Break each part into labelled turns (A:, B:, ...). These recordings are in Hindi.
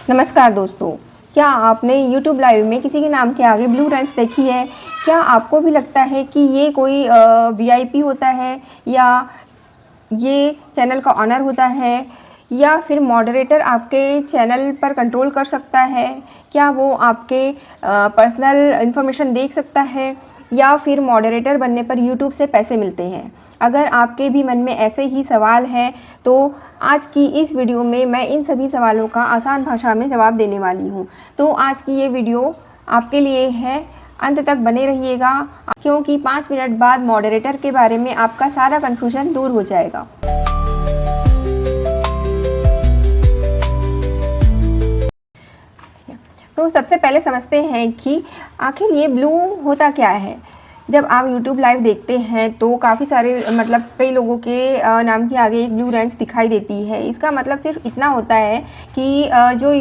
A: नमस्कार दोस्तों, क्या आपने YouTube लाइव में किसी के नाम के आगे ब्लू रेंच देखी है? क्या आपको भी लगता है कि ये कोई वीआईपी होता है या ये चैनल का ऑनर होता है या फिर मॉडरेटर आपके चैनल पर कंट्रोल कर सकता है? क्या वो आपके पर्सनल इन्फॉर्मेशन देख सकता है या फिर मॉडरेटर बनने पर YouTube से पैसे मिलते हैं? अगर आपके भी मन में ऐसे ही सवाल हैं तो आज की इस वीडियो में मैं इन सभी सवालों का आसान भाषा में जवाब देने वाली हूँ। तो आज की ये वीडियो आपके लिए है, अंत तक बने रहिएगा क्योंकि 5 मिनट बाद मॉडरेटर के बारे में आपका सारा कन्फ्यूजन दूर हो जाएगा। तो सबसे पहले समझते हैं कि आखिर ये ब्लू होता क्या है। जब आप YouTube लाइव देखते हैं तो काफ़ी सारे कई लोगों के नाम के आगे एक ब्लू रेंच दिखाई देती है। इसका मतलब सिर्फ इतना होता है कि जो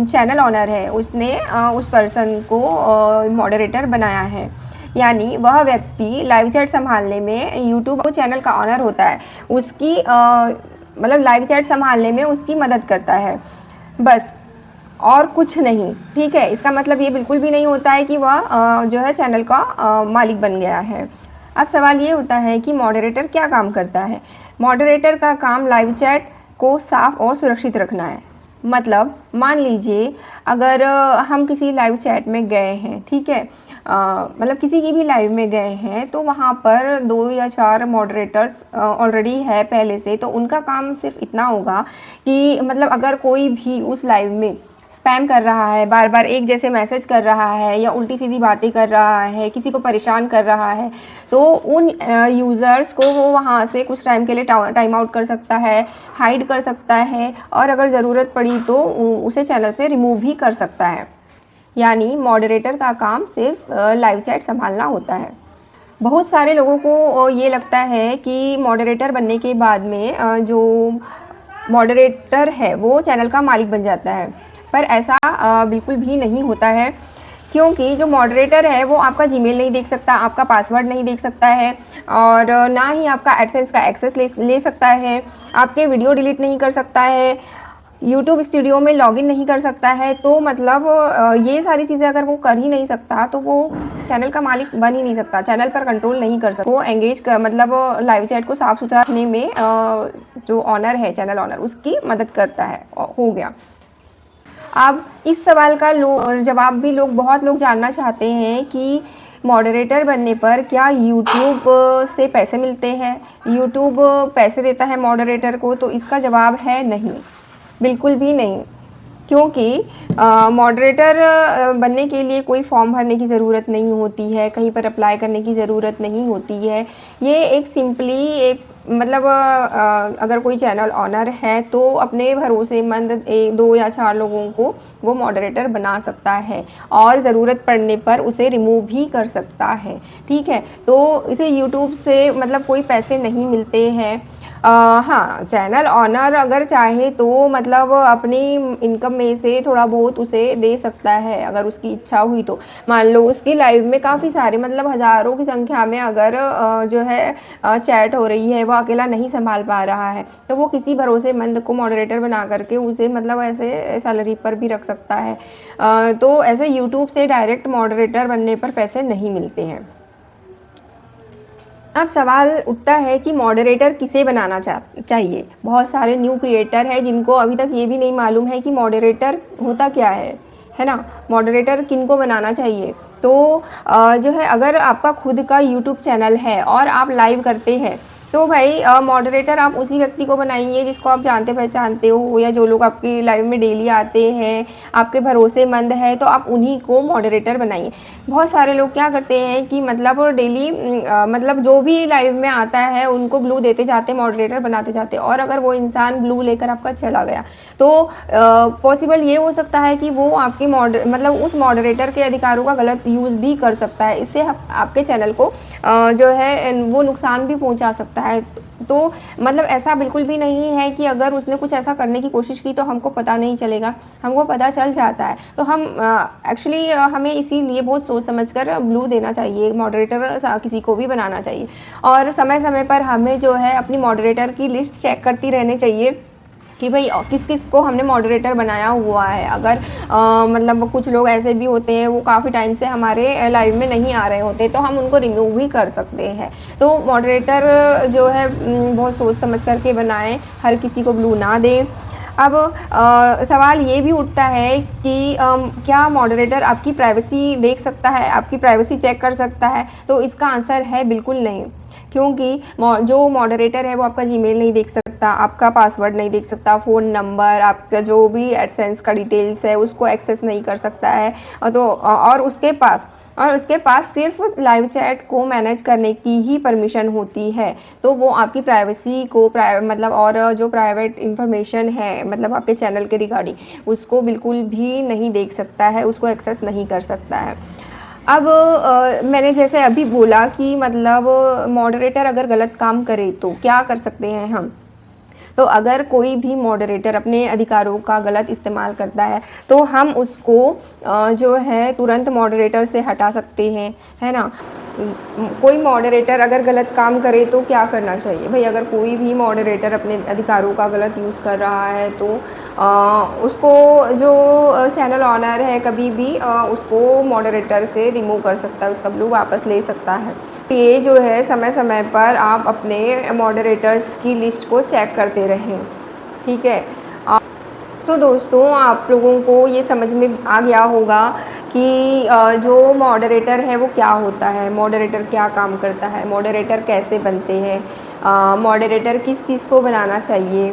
A: चैनल ओनर है उसने उस पर्सन को मॉडरेटर बनाया है, यानी वह व्यक्ति लाइव चैट संभालने में YouTube चैनल का ओनर होता है, उसकी लाइव चैट संभालने में उसकी मदद करता है, बस और कुछ नहीं। ठीक है, इसका मतलब ये बिल्कुल भी नहीं होता है कि वह जो है चैनल का मालिक बन गया है। अब सवाल ये होता है कि मॉडरेटर क्या काम करता है। मॉडरेटर का काम लाइव चैट को साफ और सुरक्षित रखना है। मतलब मान लीजिए अगर हम किसी लाइव चैट में गए हैं, ठीक है, किसी की भी लाइव में गए हैं तो वहाँ पर 2 या 4 मॉडरेटर्स ऑलरेडी है पहले से, तो उनका काम सिर्फ इतना होगा कि अगर कोई भी उस लाइव में स्पैम कर रहा है, बार बार एक जैसे मैसेज कर रहा है या उल्टी सीधी बातें कर रहा है, किसी को परेशान कर रहा है, तो उन यूज़र्स को वो वहाँ से कुछ टाइम के लिए टाइम आउट कर सकता है, हाइड कर सकता है और अगर ज़रूरत पड़ी तो उसे चैनल से रिमूव भी कर सकता है। यानी मॉडरेटर का काम सिर्फ लाइव चैट संभालना होता है। बहुत सारे लोगों को ये लगता है कि मॉडरेटर बनने के बाद में जो मॉडरेटर है वो चैनल का मालिक बन जाता है, पर ऐसा बिल्कुल भी नहीं होता है क्योंकि जो मॉडरेटर है वो आपका जीमेल नहीं देख सकता, आपका पासवर्ड नहीं देख सकता है और ना ही आपका एडसेंस का एक्सेस ले सकता है, आपके वीडियो डिलीट नहीं कर सकता है, YouTube स्टूडियो में लॉगिन नहीं कर सकता है। तो ये सारी चीज़ें अगर वो कर ही नहीं सकता तो वो चैनल का मालिक बन ही नहीं सकता, चैनल पर कंट्रोल नहीं कर सकता। वो एंगेज कर लाइव चैट को साफ सुथरा रखने में जो ऑनर है, चैनल ऑनर, उसकी मदद करता है। हो गया। अब इस सवाल का जवाब भी बहुत लोग जानना चाहते हैं कि मॉडरेटर बनने पर क्या YouTube से पैसे मिलते हैं, YouTube पैसे देता है मॉडरेटर को? तो इसका जवाब है नहीं, बिल्कुल भी नहीं, क्योंकि मॉडरेटर बनने के लिए कोई फॉर्म भरने की ज़रूरत नहीं होती है, कहीं पर अप्लाई करने की ज़रूरत नहीं होती है। ये एक सिंपली अगर कोई चैनल ऑनर है तो अपने भरोसेमंद 2 या 4 लोगों को वो मॉडरेटर बना सकता है और ज़रूरत पड़ने पर उसे रिमूव भी कर सकता है। ठीक है, तो इसे यूट्यूब से कोई पैसे नहीं मिलते हैं। हाँ, चैनल ऑनर अगर चाहे तो अपनी इनकम में से थोड़ा बहुत उसे दे सकता है अगर उसकी इच्छा हुई तो। मान लो उसकी लाइव में काफ़ी सारे हज़ारों की संख्या में अगर जो है चैट हो रही है, वो अकेला नहीं संभाल पा रहा है, तो वो किसी भरोसेमंद को मॉडरेटर बना करके उसे ऐसे सैलरी पर भी रख सकता है। तो ऐसे यूट्यूब से डायरेक्ट मॉडरेटर बनने पर पैसे नहीं मिलते हैं। अब सवाल उठता है कि मॉडरेटर किसे बनाना चाहिए। बहुत सारे न्यू क्रिएटर हैं जिनको अभी तक ये भी नहीं मालूम है कि मॉडरेटर होता क्या है ना। मॉडरेटर किनको बनाना चाहिए? तो जो है अगर आपका खुद का YouTube चैनल है और आप लाइव करते हैं तो भाई मॉडरेटर आप उसी व्यक्ति को बनाइए जिसको आप जानते पहचानते हो या जो लोग आपकी लाइव में डेली आते हैं, आपके भरोसेमंद है, तो आप उन्हीं को मॉडरेटर बनाइए। बहुत सारे लोग क्या करते हैं कि डेली जो भी लाइव में आता है उनको ब्लू देते जाते, मॉडरेटर बनाते जाते, और अगर वो इंसान ब्लू लेकर आपका चला गया तो पॉसिबल ये हो सकता है कि वो आपके उस मॉडरेटर के अधिकारों का गलत यूज़ भी कर सकता है। इससे आपके चैनल को जो है वो नुकसान भी पहुंचा सकता है। तो ऐसा बिल्कुल भी नहीं है कि अगर उसने कुछ ऐसा करने की कोशिश की तो हमको पता नहीं चलेगा, हमको पता चल जाता है। तो हमें इसीलिए बहुत सोच समझकर ब्लू देना चाहिए, मॉडरेटर किसी को भी बनाना चाहिए और समय समय पर हमें जो है अपनी मॉडरेटर की लिस्ट चेक करती रहनी चाहिए कि भाई किस किस को हमने मॉडरेटर बनाया हुआ है। अगर मतलब कुछ लोग ऐसे भी होते हैं वो काफ़ी टाइम से हमारे लाइव में नहीं आ रहे होते, तो हम उनको रिमूव भी कर सकते हैं। तो मॉडरेटर जो है बहुत सोच समझ करके बनाएं, हर किसी को ब्लू ना दें। अब सवाल ये भी उठता है कि क्या मॉडरेटर आपकी प्राइवेसी देख सकता है, आपकी प्राइवेसी चेक कर सकता है? तो इसका आंसर है बिल्कुल नहीं, क्योंकि जो मॉडरेटर है वो आपका जीमेल नहीं देख सकता, आपका पासवर्ड नहीं देख सकता, फ़ोन नंबर, आपका जो भी एडसेंस का डिटेल्स है उसको एक्सेस नहीं कर सकता है। और उसके पास सिर्फ लाइव चैट को मैनेज करने की ही परमिशन होती है। तो वो आपकी प्राइवेसी को मतलब और जो प्राइवेट इन्फॉर्मेशन है मतलब आपके चैनल के रिगार्डिंग उसको बिल्कुल भी नहीं देख सकता है, उसको एक्सेस नहीं कर सकता है। अब मैंने जैसे अभी बोला कि मतलब मॉडरेटर अगर गलत काम करे तो क्या कर सकते हैं हम? तो अगर कोई भी मॉडरेटर अपने अधिकारों का गलत इस्तेमाल करता है तो हम उसको जो है तुरंत मॉडरेटर से हटा सकते हैं, है ना। कोई मॉडरेटर अगर गलत काम करे तो क्या करना चाहिए भाई? अगर कोई भी मॉडरेटर अपने अधिकारों का गलत यूज़ कर रहा है तो उसको जो चैनल ऑनर है कभी भी उसको मॉडरेटर से रिमूव कर सकता है, उसका ब्लू वापस ले सकता है। ये जो है समय समय पर आप अपने मॉडरेटर्स की लिस्ट को चेक करते रहें, ठीक है। तो दोस्तों आप लोगों को ये समझ में आ गया होगा कि जो मॉडरेटर है वो क्या होता है, मॉडरेटर क्या काम करता है, मॉडरेटर कैसे बनते हैं, मॉडरेटर किस किस को बनाना चाहिए,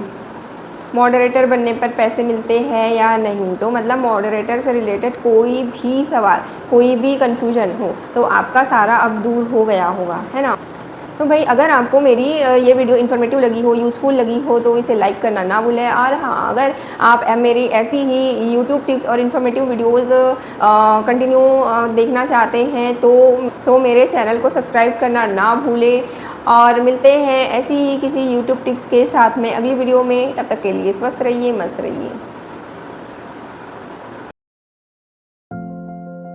A: मॉडरेटर बनने पर पैसे मिलते हैं या नहीं। तो मतलब मॉडरेटर से रिलेटेड कोई भी सवाल, कोई भी कन्फ्यूजन हो तो आपका सारा अब दूर हो गया होगा, है ना। तो भाई अगर आपको मेरी ये वीडियो इन्फॉर्मेटिव लगी हो, यूज़फुल लगी हो तो इसे लाइक करना ना भूलें। और हाँ, अगर आप मेरी ऐसी ही यूट्यूब टिप्स और इन्फॉर्मेटिव वीडियोज़ कंटिन्यू देखना चाहते हैं तो मेरे चैनल को सब्सक्राइब करना ना भूलें। और मिलते हैं ऐसी ही किसी यूट्यूब टिप्स के साथ में अगली वीडियो में। तब तक के लिए स्वस्थ रहिए, मस्त रहिए।